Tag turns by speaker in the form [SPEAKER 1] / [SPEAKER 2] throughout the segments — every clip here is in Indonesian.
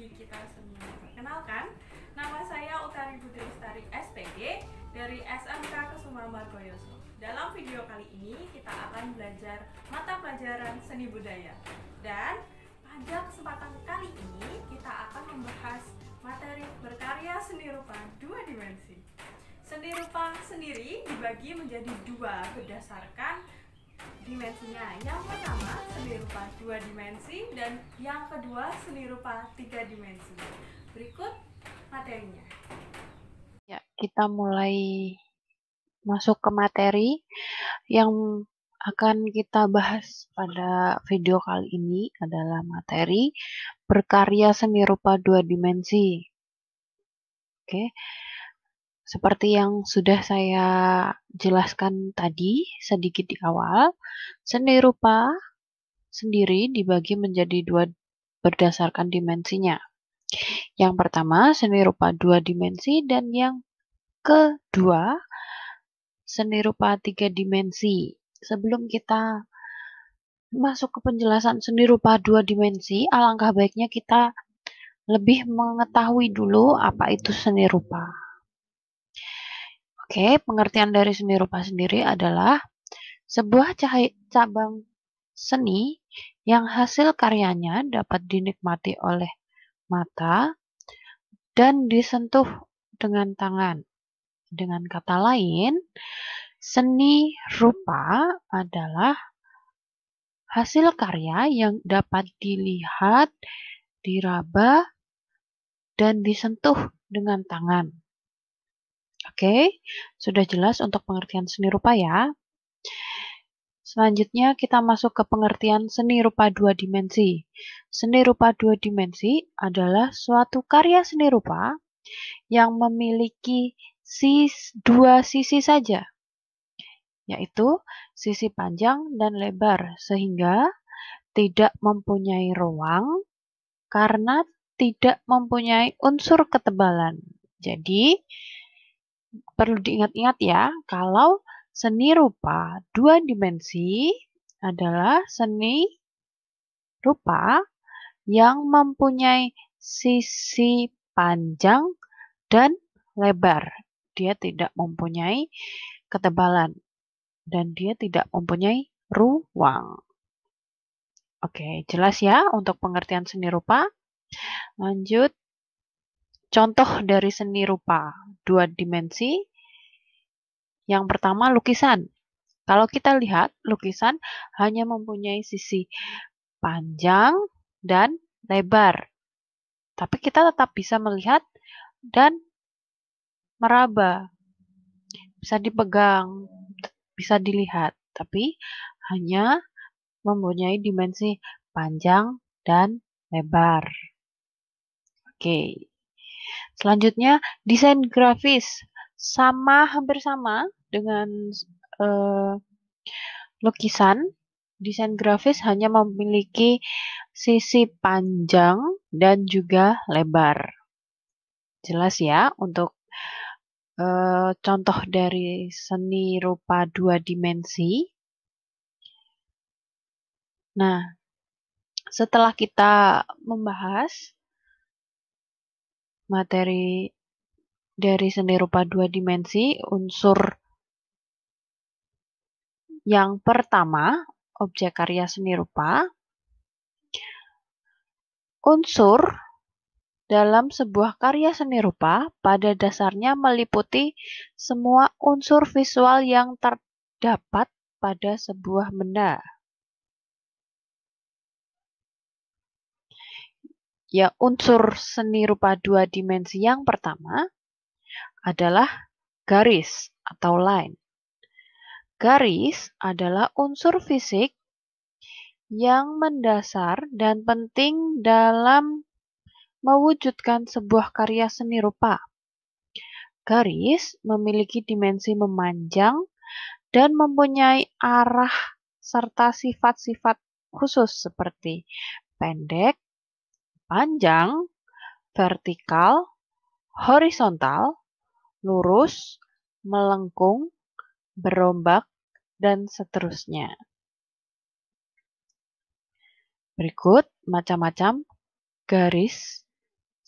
[SPEAKER 1] bagi kita semua. Perkenalkan, nama saya Utari Budi Lestari SPG dari SMK Kusuma Margoyoso. Dalam video kali ini kita akan belajar mata pelajaran seni budaya. Dan pada kesempatan kali ini kita akan membahas materi berkarya seni rupa 2 dimensi. Seni rupa sendiri dibagi menjadi 2 berdasarkan dimensinya. Yang pertama seni rupa 2 dimensi dan yang kedua seni rupa 3 dimensi. Berikut materinya.
[SPEAKER 2] Ya, kita mulai masuk ke materi yang akan kita bahas pada video kali ini adalah materi berkarya seni rupa 2 dimensi. Oke. Seperti yang sudah saya jelaskan tadi sedikit di awal, seni rupa sendiri dibagi menjadi 2 berdasarkan dimensinya. Yang pertama, seni rupa 2 dimensi dan yang kedua, seni rupa 3 dimensi. Sebelum kita masuk ke penjelasan seni rupa 2 dimensi, alangkah baiknya kita lebih mengetahui dulu apa itu seni rupa. Oke, pengertian dari seni rupa sendiri adalah sebuah cabang seni yang hasil karyanya dapat dinikmati oleh mata dan disentuh dengan tangan. Dengan kata lain, seni rupa adalah hasil karya yang dapat dilihat, diraba, dan disentuh dengan tangan. Oke, sudah jelas untuk pengertian seni rupa ya. Selanjutnya kita masuk ke pengertian seni rupa 2 dimensi. Seni rupa 2 dimensi adalah suatu karya seni rupa yang memiliki 2 sisi saja, yaitu sisi panjang dan lebar, sehingga tidak mempunyai ruang karena tidak mempunyai unsur ketebalan. Jadi, perlu diingat-ingat ya, kalau seni rupa 2 dimensi adalah seni rupa yang mempunyai sisi panjang dan lebar. Dia tidak mempunyai ketebalan dan dia tidak mempunyai ruang. Oke, jelas ya untuk pengertian seni rupa. Lanjut, contoh dari seni rupa 2 dimensi. Yang pertama, lukisan. Kalau kita lihat, lukisan hanya mempunyai sisi panjang dan lebar. Tapi kita tetap bisa melihat dan meraba. Bisa dipegang, bisa dilihat. Tapi hanya mempunyai dimensi panjang dan lebar. Oke. Selanjutnya, desain grafis. Hampir sama dengan lukisan. Desain grafis hanya memiliki sisi panjang dan juga lebar. Jelas ya untuk contoh dari seni rupa 2 dimensi. Nah, setelah kita membahas materi dari seni rupa 2 dimensi, unsur yang pertama, objek karya seni rupa. Unsur dalam sebuah karya seni rupa pada dasarnya meliputi semua unsur visual yang terdapat pada sebuah benda. Ya, unsur seni rupa 2 dimensi yang pertama adalah garis atau line. Garis adalah unsur fisik yang mendasar dan penting dalam mewujudkan sebuah karya seni rupa. Garis memiliki dimensi memanjang dan mempunyai arah serta sifat-sifat khusus seperti pendek, panjang, vertikal, horizontal, lurus, melengkung, berombak, dan seterusnya. Berikut macam-macam garis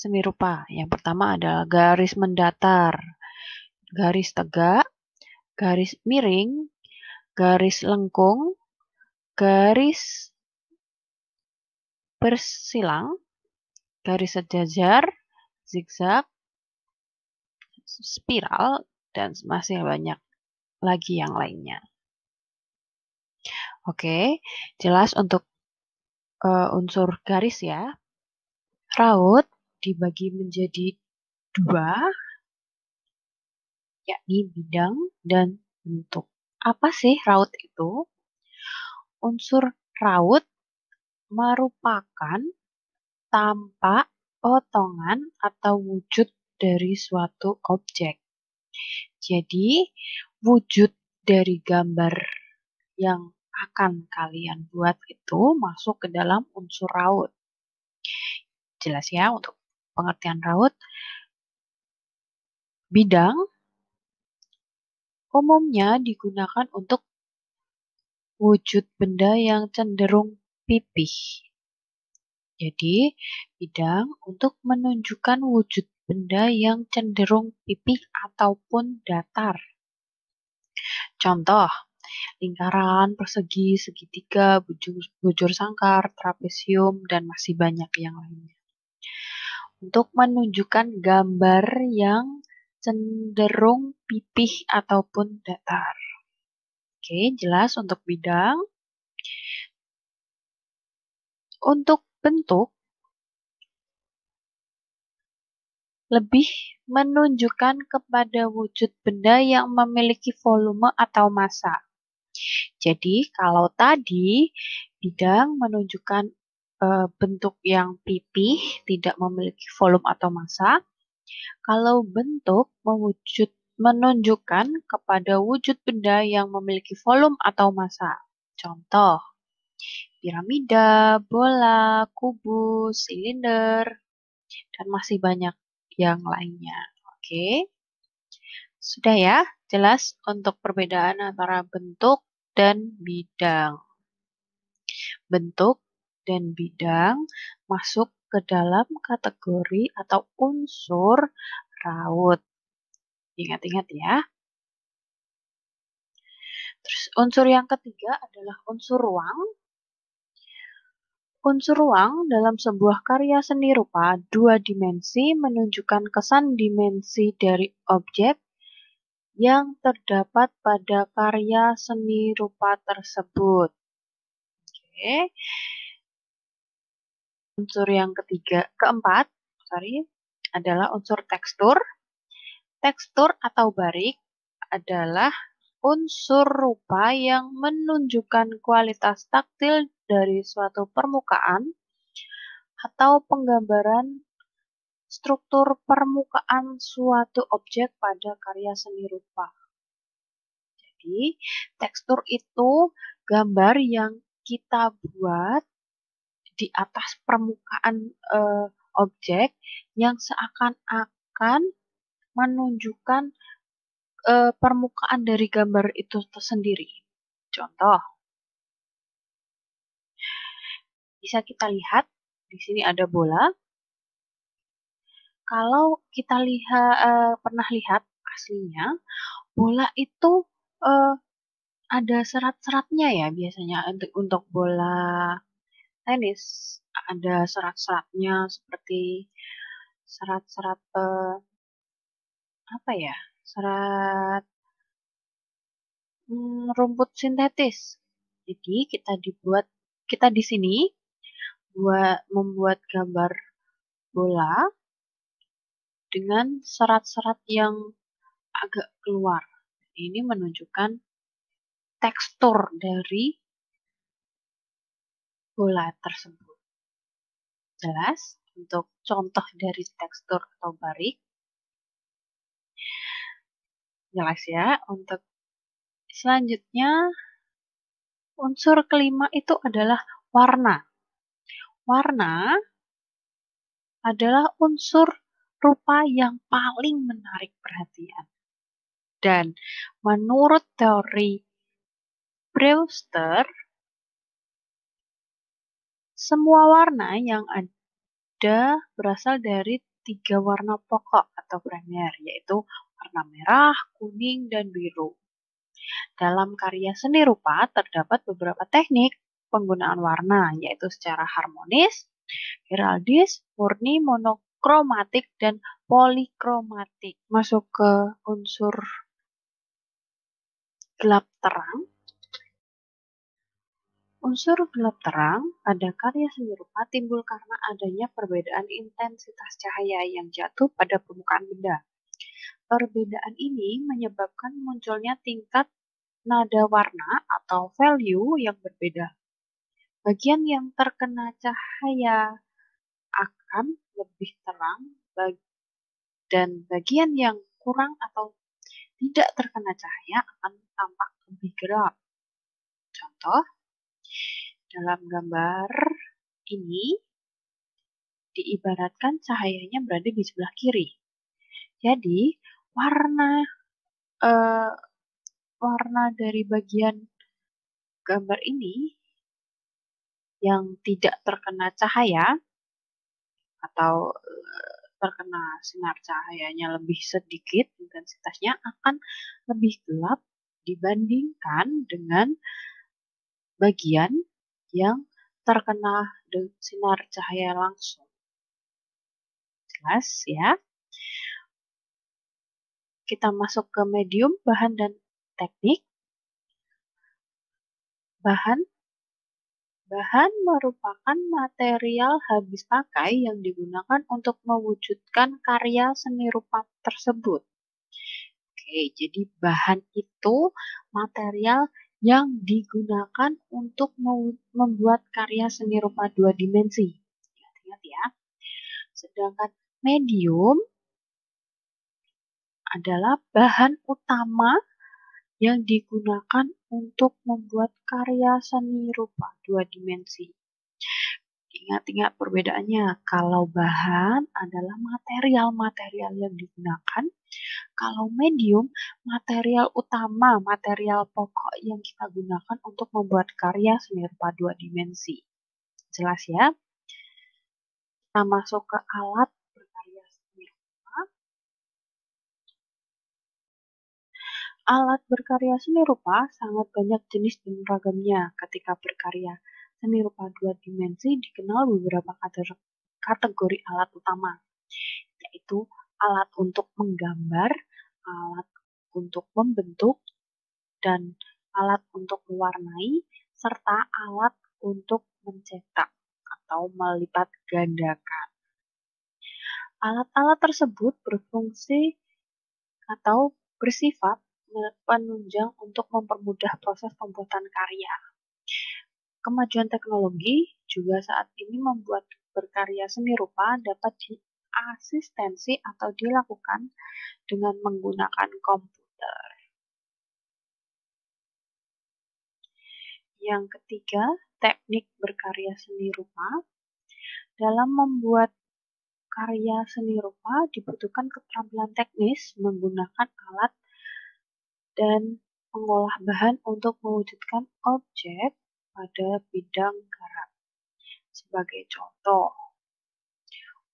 [SPEAKER 2] seni rupa. Yang pertama adalah garis mendatar, garis tegak, garis miring, garis lengkung, garis bersilang, garis sejajar, zigzag, spiral, dan masih banyak lagi yang lainnya. Oke, jelas untuk unsur garis ya. Raut dibagi menjadi dua, yakni bidang dan bentuk. Apa sih raut itu? Unsur raut merupakan tampak, potongan, atau wujud dari suatu objek. Jadi, wujud dari gambar yang akan kalian buat itu masuk ke dalam unsur raut. Jelas ya untuk pengertian raut. Bidang umumnya digunakan untuk wujud benda yang cenderung pipih. Jadi, bidang untuk menunjukkan wujud benda yang cenderung pipih ataupun datar. Contoh, lingkaran, persegi, segitiga, bujur sangkar, trapesium, dan masih banyak yang lainnya. Untuk menunjukkan gambar yang cenderung pipih ataupun datar. Oke, jelas untuk bidang. Untuk bentuk, lebih menunjukkan kepada wujud benda yang memiliki volume atau massa. Jadi, kalau tadi bidang menunjukkan bentuk yang pipih, tidak memiliki volume atau massa. Kalau bentuk menunjukkan kepada wujud benda yang memiliki volume atau massa. Contoh, piramida, bola, kubus, silinder, dan masih banyak yang lainnya. Oke, sudah ya, jelas untuk perbedaan antara bentuk dan bidang. Bentuk dan bidang masuk ke dalam kategori atau unsur raut. Ingat-ingat ya. Terus unsur yang ketiga adalah unsur ruang. Unsur ruang dalam sebuah karya seni rupa dua dimensi menunjukkan kesan dimensi dari objek yang terdapat pada karya seni rupa tersebut. Oke. Unsur yang keempat adalah unsur tekstur. Tekstur atau barik adalah unsur rupa yang menunjukkan kualitas taktil dari suatu permukaan atau penggambaran struktur permukaan suatu objek pada karya seni rupa. Jadi, tekstur itu gambar yang kita buat di atas permukaan objek yang seakan-akan menunjukkan permukaan dari gambar itu tersendiri. Contoh, bisa kita lihat di sini ada bola. Kalau kita pernah lihat aslinya, bola itu ada serat-seratnya ya biasanya untuk bola tenis. Ada serat-seratnya seperti serat-serat apa ya? Serat rumput sintetis. Jadi kita di sini membuat gambar bola dengan serat-serat yang agak keluar. Ini menunjukkan tekstur dari bola tersebut. Jelas untuk contoh dari tekstur atau barik. Jelas ya. Untuk selanjutnya, unsur kelima itu adalah warna. Warna adalah unsur rupa yang paling menarik perhatian. Dan menurut teori Brewster, semua warna yang ada berasal dari 3 warna pokok atau primer, yaitu warna merah, kuning, dan biru. Dalam karya seni rupa terdapat beberapa teknik penggunaan warna, yaitu secara harmonis, heraldis, murni, monokromatik, dan polikromatik. Masuk ke unsur gelap terang. Unsur gelap terang pada karya seni rupa timbul karena adanya perbedaan intensitas cahaya yang jatuh pada permukaan benda. Perbedaan ini menyebabkan munculnya tingkat nada warna atau value yang berbeda. Bagian yang terkena cahaya akan lebih terang dan bagian yang kurang atau tidak terkena cahaya akan tampak lebih gelap. Contoh, dalam gambar ini diibaratkan cahayanya berada di sebelah kiri. Jadi warna dari bagian gambar ini yang tidak terkena cahaya atau terkena sinar cahayanya lebih sedikit, intensitasnya akan lebih gelap dibandingkan dengan bagian yang terkena sinar cahaya langsung. Jelas ya? Kita masuk ke medium, bahan, dan teknik. Bahan merupakan material habis pakai yang digunakan untuk mewujudkan karya seni rupa tersebut. Oke, jadi bahan itu material yang digunakan untuk membuat karya seni rupa 2 dimensi. Ingat-ingat ya. Sedangkan medium adalah bahan utama yang digunakan untuk membuat karya seni rupa 2 dimensi. Ingat-ingat perbedaannya. Kalau bahan adalah material-material yang digunakan, kalau medium, material utama, material pokok yang kita gunakan untuk membuat karya seni rupa 2 dimensi. Jelas ya? Kita masuk ke alat berkarya seni rupa. Alat berkarya seni rupa sangat banyak jenis dan ragamnya. Ketika berkarya seni rupa 2 dimensi dikenal beberapa kategori alat utama, yaitu alat untuk menggambar, alat untuk membentuk, dan alat untuk mewarnai, serta alat untuk mencetak atau melipat gandakan. Alat-alat tersebut berfungsi atau bersifat penunjang untuk mempermudah proses pembuatan karya. Kemajuan teknologi juga saat ini membuat berkarya seni rupa dapat diasistensi atau dilakukan dengan menggunakan komputer. Yang ketiga, teknik berkarya seni rupa. Dalam membuat karya seni rupa dibutuhkan keterampilan teknis menggunakan alat dan mengolah bahan untuk mewujudkan objek pada bidang garap. Sebagai contoh,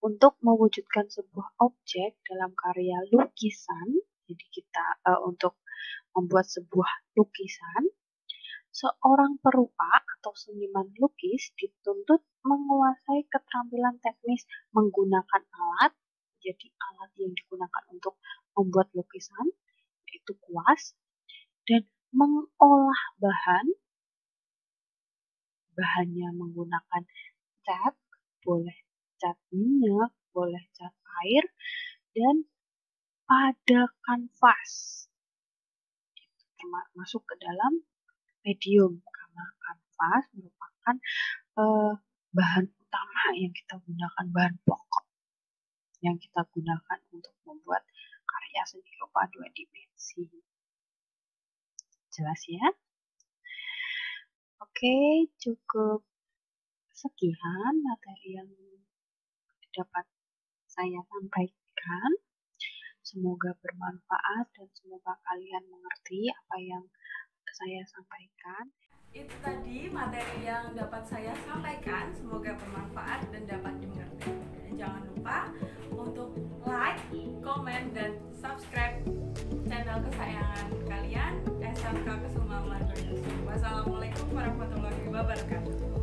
[SPEAKER 2] untuk mewujudkan sebuah objek dalam karya lukisan, jadi kita untuk membuat sebuah lukisan, seorang perupa atau seniman lukis dituntut menguasai keterampilan teknis menggunakan alat. Jadi alat yang digunakan untuk membuat lukisan yaitu kuas, dan mengolah bahannya menggunakan cat, boleh cat minyak, boleh cat air, dan pada kanvas. Masuk ke dalam medium, karena kanvas merupakan bahan utama yang kita gunakan, bahan pokok yang kita gunakan untuk membuat karya seni rupa 2 dimensi. Jelas ya? Oke, cukup sekian materi yang dapat saya sampaikan. Semoga bermanfaat dan semoga kalian mengerti apa yang saya sampaikan.
[SPEAKER 1] Itu tadi materi yang dapat saya sampaikan, semoga bermanfaat dan dapat dimengerti. Dan jangan lupa untuk dan subscribe channel kesayangan kalian SMK Kusuma Margoyoso. Wassalamualaikum warahmatullahi wabarakatuh.